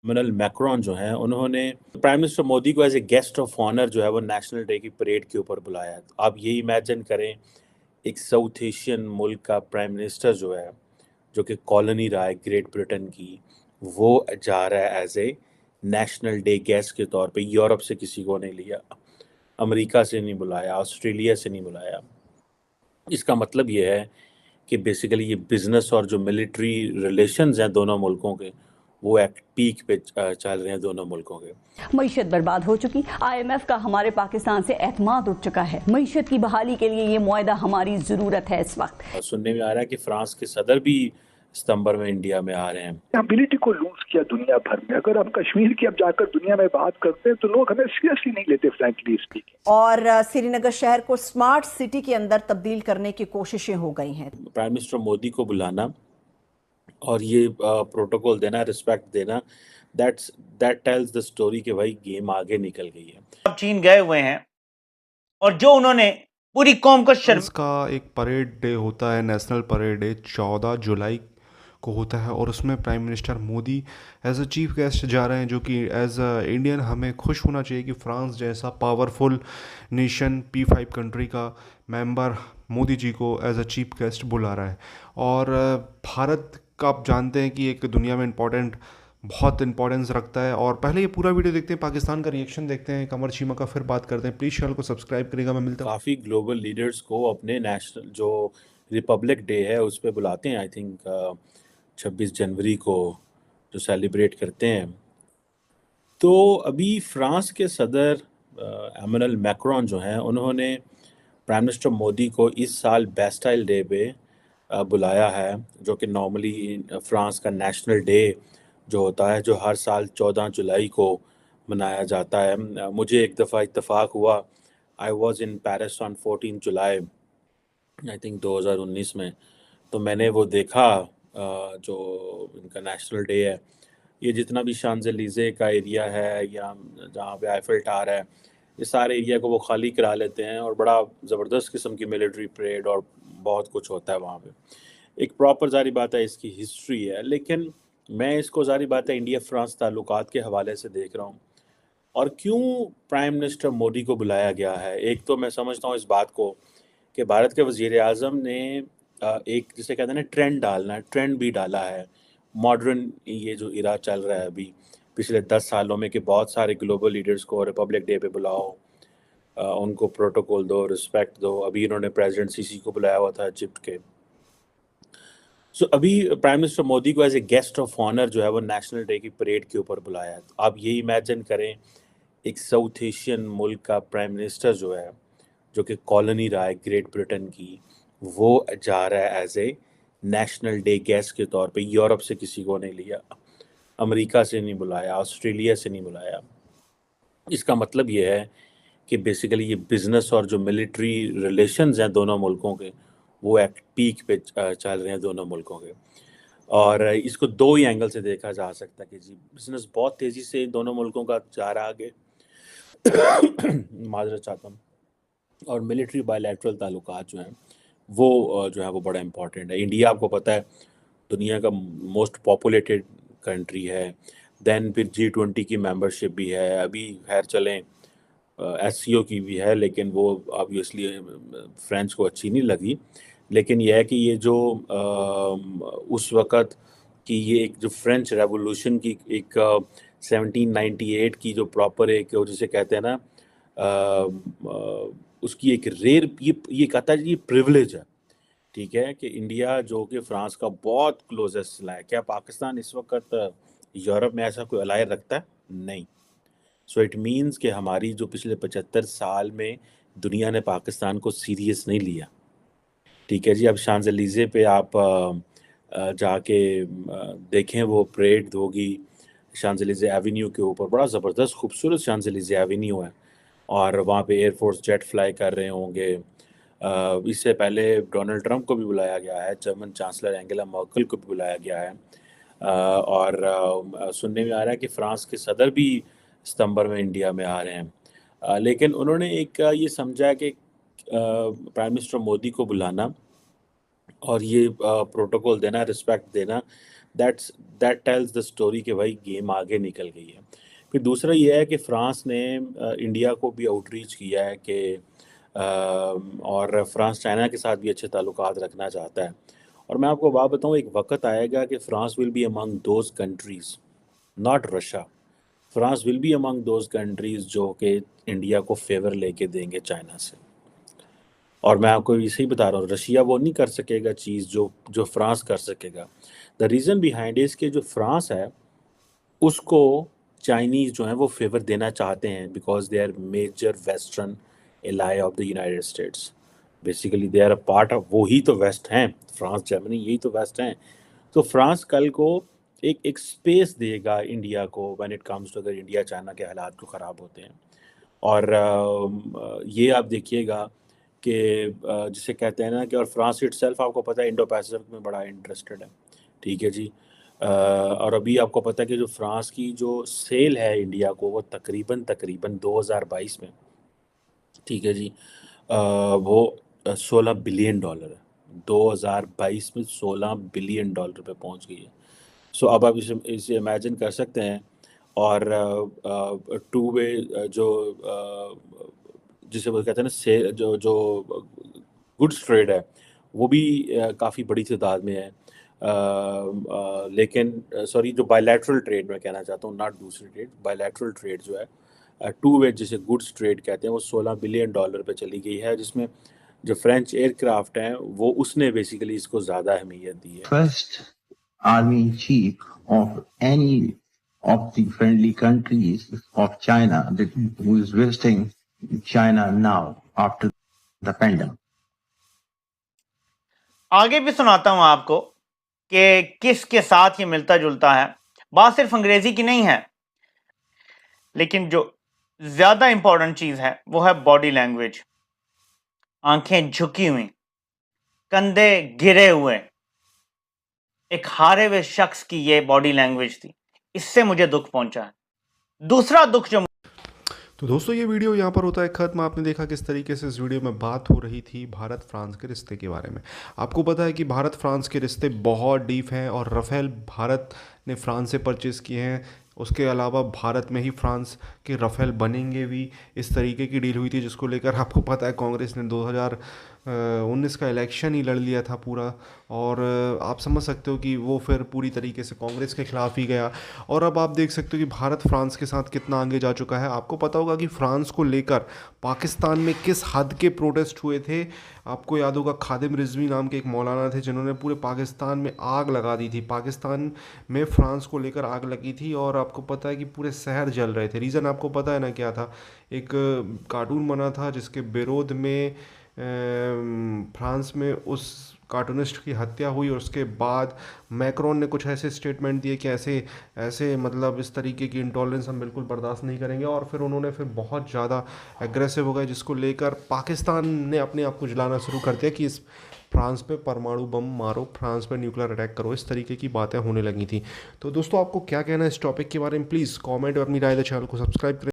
Emmanuel Macron जो हैं उन्होंने प्राइम मिनिस्टर मोदी को as a guest of honour जो है वो नेशनल डे की परेड के ऊपर बुलाया है। आप ये इमेजिन करें, एक साउथ एशियन मुल्क का प्राइम मिनिस्टर जो है, जो कि कॉलोनी रहा है ग्रेट ब्रिटेन की, वो जा रहा है as a national day guest के तौर पे। यूरोप से किसी को नहीं लिया, अमेरिका से नहीं बुलाया, ऑस्ट्रेलिया से नहीं बुलाया। इसका मतलब ये है कि बेसिकली ये बिजनेस और जो मिलिट्री रिलेशंस हैं दोनों मुल्कों के, वो एक पीक पे चल रहे हैं दोनों मुल्कों के। मईशत बर्बाद हो चुकी, IMF का हमारे पाकिस्तान से एतमाद उठ चुका है। मईशत की बहाली के लिए ये मुआहदा हमारी ज़रूरत है इस वक्त। सुनने में आ रहा है कि फ्रांस के सदर भी सितंबर में इंडिया में आ रहे हैं। एबिलिटी को लूज किया दुनिया भर में। अगर हम कश्मीर की अब जाकर दुनिया में बात करते हैं तो लोग हमें सीरियसली नहीं लेते, फ्रैंकली स्पीकिंग। और श्रीनगर शहर को स्मार्ट सिटी के अंदर तब्दील करने की कोशिशें हो गई हैं। प्राइम मिनिस्टर मोदी को बुलाना और ये प्रोटोकॉल देना, रिस्पेक्ट देना, दैट टेल्स द स्टोरी कि भाई गेम आगे निकल गई है। अब चीन गए हुए हैं और जो उन्होंने पूरी कौम को फ्रांस का एक परेड डे होता है, नेशनल परेड डे 14 जुलाई को होता है, और उसमें prime minister Modi as a chief guest जा रहे हैं, जो कि एज अ इंडियन हमें खुश होना चाहिए कि फ्रांस जैसा पावरफुल नेशन P5 कंट्री का मेंबर मोदी जी को एज अ चीफ गेस्ट बुला रहा है। और भारत का आप जानते हैं कि एक दुनिया में बहुत इंपॉर्टेंस रखता है। और पहले ये पूरा वीडियो देखते हैं, पाकिस्तान का रिएक्शन देखते हैं, कमर चीमा का, फिर बात करते हैं। प्लीज़ चैनल को सब्सक्राइब करेगा। मैं मिलता हूँ। काफ़ी ग्लोबल लीडर्स को अपने नेशनल जो रिपब्लिक डे है उस पर बुलाते हैं। आई थिंक 26 जनवरी को जो सेलिब्रेट करते हैं। तो अभी फ्रांस के सदर इमैनुअल मैक्रोन जो हैं उन्होंने प्राइम मिनिस्टर मोदी को इस साल बेस्टाइल डे पे बुलाया है, जो कि नॉर्मली फ्रांस का नेशनल डे जो होता है, जो हर साल 14 जुलाई को मनाया जाता है। मुझे एक दफ़ा इत्तेफाक हुआ, I was in Paris on 14 July I think 2019 में, तो मैंने वो देखा जो इनका नेशनल डे है। ये जितना भी शांज़ेलीज़े का एरिया है या जहाँ पे आईफिल टावर है, ये सारे एरिया को वो खाली करा लेते हैं और बड़ा ज़बरदस्त किस्म की मिलिट्री परेड और बहुत कुछ होता है वहाँ पे। एक प्रॉपर ज़ाहिर बात है इसकी हिस्ट्री है, लेकिन मैं इसको ज़ाहिर बात है इंडिया फ्रांस ताल्लुकात के हवाले से देख रहा हूँ। और क्यों प्राइम मिनिस्टर मोदी को बुलाया गया है? एक तो मैं समझता हूँ इस बात को कि भारत के वज़ीर-ए-आज़म ने एक जिसे कहते हैं ना ट्रेंड डालना है, ट्रेंड भी डाला है। मॉडर्न ये जो इरा चल रहा है अभी पिछले 10 सालों में, कि बहुत सारे ग्लोबल लीडर्स को रिपब्लिक डे पे बुलाओ, उनको प्रोटोकॉल दो, रिस्पेक्ट दो। अभी इन्होंने प्रेसिडेंट सीसी को बुलाया हुआ था इजिप्ट के। सो अभी प्राइम मिनिस्टर मोदी को as a guest of honour जो है वो नेशनल डे की परेड के ऊपर बुलाया है। आप ये इमेजिन करें, एक साउथ एशियन मुल्क का प्राइम मिनिस्टर जो है, जो कि कॉलोनी रहा है ग्रेट ब्रिटेन की, वो जा रहा है as a national day guest के तौर पे। यूरोप से किसी को नहीं लिया, अमेरिका से नहीं बुलाया, ऑस्ट्रेलिया से नहीं बुलाया। इसका मतलब ये है कि बेसिकली ये बिजनेस और जो मिलिट्री रिलेशंस हैं दोनों मुल्कों के, वो एक पीक पे चल रहे हैं दोनों मुल्कों के। और इसको दो ही एंगल से देखा जा सकता है कि जी बिजनेस बहुत तेज़ी से इन दोनों मुल्कों का जा रहा है आगे माजरत चाहता हूँ। और मिलिट्री बायलैटरल ताल्लुकात जो हैं वो जो है वो बड़ा इम्पॉर्टेंट है। इंडिया आपको पता है दुनिया का मोस्ट पॉपुलेटेड कंट्री है। देन फिर G20 की मेंबरशिप भी है। अभी खैर चलें SCO की भी है, लेकिन वो ऑब्वियसली फ्रेंच को अच्छी नहीं लगी। लेकिन यह है कि ये जो उस वक़्त की ये एक जो फ्रेंच रेवोल्यूशन की एक 1798 की जो प्रॉपर एक जिसे कहते हैं ना उसकी एक रेयर ये कहता है ये प्रिविलेज है, ठीक है, कि इंडिया जो कि फ्रांस का बहुत क्लोजेस्ट अलाय है। क्या पाकिस्तान इस वक्त यूरोप में ऐसा कोई अलाय रखता है? नहीं। सो इट मीन्स कि हमारी जो पिछले 75 साल में दुनिया ने पाकिस्तान को सीरियस नहीं लिया, ठीक है जी। अब शांज़ेलीज़े पे आप जाके देखें, वो परेड होगी शांज़ेलीज़े एवेन्यू के ऊपर, बड़ा ज़बरदस्त खूबसूरत शांज़ेलीज़े एवेन्यू है, और वहाँ पे एयरफोर्स जेट फ्लाई कर रहे होंगे। इससे पहले डोनाल्ड ट्रंप को भी बुलाया गया है, जर्मन चांसलर एंगेला मर्केल को भी बुलाया गया है। और सुनने में आ रहा है कि फ्रांस के सदर भी सितंबर में इंडिया में आ रहे हैं। लेकिन उन्होंने एक ये समझा कि प्राइम मिनिस्टर मोदी को बुलाना और ये प्रोटोकॉल देना, रिस्पेक्ट देना, दैट टेल्स द स्टोरी कि भाई गेम आगे निकल गई है। फिर दूसरा ये है कि फ्रांस ने इंडिया को भी आउटरीच किया है कि और फ्रांस चाइना के साथ भी अच्छे ताल्लुकात रखना चाहता है। और मैं आपको बात बताऊं, एक वक्त आएगा कि France will be among those countries, not Russia, France will be among those countries जो कि इंडिया को फेवर लेके देंगे चाइना से। और मैं आपको इसे ही बता रहा हूँ, रशिया वो नहीं कर सकेगा चीज़ जो जो फ्रांस कर सकेगा। द रीज़न बिहाइंड इज कि जो फ्रांस है उसको चाइनीज़ जो हैं वो फेवर देना चाहते हैं, because they are major western ally of the United States. Basically they are a part of, वो ही तो वेस्ट हैं, फ्रांस जर्मनी यही तो वेस्ट हैं। तो फ्रांस कल को एक स्पेस देगा इंडिया को व्हेन इट कम्स टू, अगर इंडिया चाइना के हालात को ख़राब होते हैं। और ये आप देखिएगा कि जिसे कहते हैं ना कि, और फ्रांस इटसेल्फ आपको पता है इंडो पैसिफिक में बड़ा इंटरेस्टेड है, ठीक है जी। और अभी आपको पता है कि जो फ्रांस की जो सेल है इंडिया को, वो तकरीबन 2022 में, ठीक है जी, वो $16 बिलियन है। 2022 में $16 बिलियन पे पहुंच गई है। सो अब आप इसे इमेजिन कर सकते हैं। और टू वे जो जिसे वो कहते हैं ना, से जो गुड्स ट्रेड है वो भी काफ़ी बड़ी तादाद में है। लेकिन सॉरी, जो बायलैटरल ट्रेड मैं कहना चाहता हूँ, नॉट दूसरी ट्रेड, बायलैटरल ट्रेड जो है, टू वे जिसे गुड्स ट्रेड कहते हैं, वो $16 बिलियन पे चली गई है, जिसमें जो फ्रेंच एयरक्राफ्ट हैं वो उसने बेसिकली इसको ज़्यादा अहमियत दी है। First army in chief of any of the friendly countries of China who is visiting China now after the pandemic. आगे भी सुनाता हूं आपको कि किसके साथ ये मिलता जुलता है। बात सिर्फ अंग्रेजी की नहीं है, लेकिन जो ज्यादा इंपॉर्टेंट चीज है वो है बॉडी लैंग्वेज। आंखें झुकी हुई, कंधे गिरे हुए, एक हारे हुए शख्स की ये बॉडी लैंग्वेज थी। इससे मुझे दुख पहुंचा है। दूसरा दुख जो तो दोस्तों ये वीडियो यहाँ पर होता है ख़त्म। आपने देखा किस तरीके से इस वीडियो में बात हो रही थी भारत फ्रांस के रिश्ते के बारे में। आपको पता है कि भारत फ्रांस के रिश्ते बहुत डीप हैं और राफेल भारत ने फ्रांस से परचेज़ किए हैं। उसके अलावा भारत में ही फ्रांस के राफेल बनेंगे भी, इस तरीके की डील हुई थी, जिसको लेकर आपको पता है कांग्रेस ने 2019 का इलेक्शन ही लड़ लिया था पूरा। और आप समझ सकते हो कि वो फिर पूरी तरीके से कांग्रेस के खिलाफ ही गया। और अब आप देख सकते हो कि भारत फ्रांस के साथ कितना आगे जा चुका है। आपको पता होगा कि फ्रांस को लेकर पाकिस्तान में किस हद के प्रोटेस्ट हुए थे। आपको याद होगा खादिम रिजवी नाम के एक मौलाना थे जिन्होंने पूरे पाकिस्तान में आग लगा दी थी। पाकिस्तान में फ्रांस को लेकर आग लगी थी और आपको पता है कि पूरे शहर जल रहे थे। रीज़न आपको पता है ना क्या था? एक कार्टून बना था जिसके विरोध में फ्रांस में उस कार्टूनिस्ट की हत्या हुई और उसके बाद मैक्रोन ने कुछ ऐसे स्टेटमेंट दिए कि ऐसे मतलब इस तरीके की इंटॉलरेंस हम बिल्कुल बर्दाश्त नहीं करेंगे। और फिर उन्होंने फिर बहुत ज़्यादा एग्रेसिव हो गए, जिसको लेकर पाकिस्तान ने अपने आप को जलाना शुरू कर दिया कि इस फ्रांस पे परमाणु बम मारो, फ्रांस पे न्यूक्लियर अटैक करो, इस तरीके की बातें होने लगी थी। तो दोस्तों आपको क्या कहना है इस टॉपिक के बारे में? प्लीज़ कमेंट और अपनी राय दे, चैनल को सब्सक्राइब करें।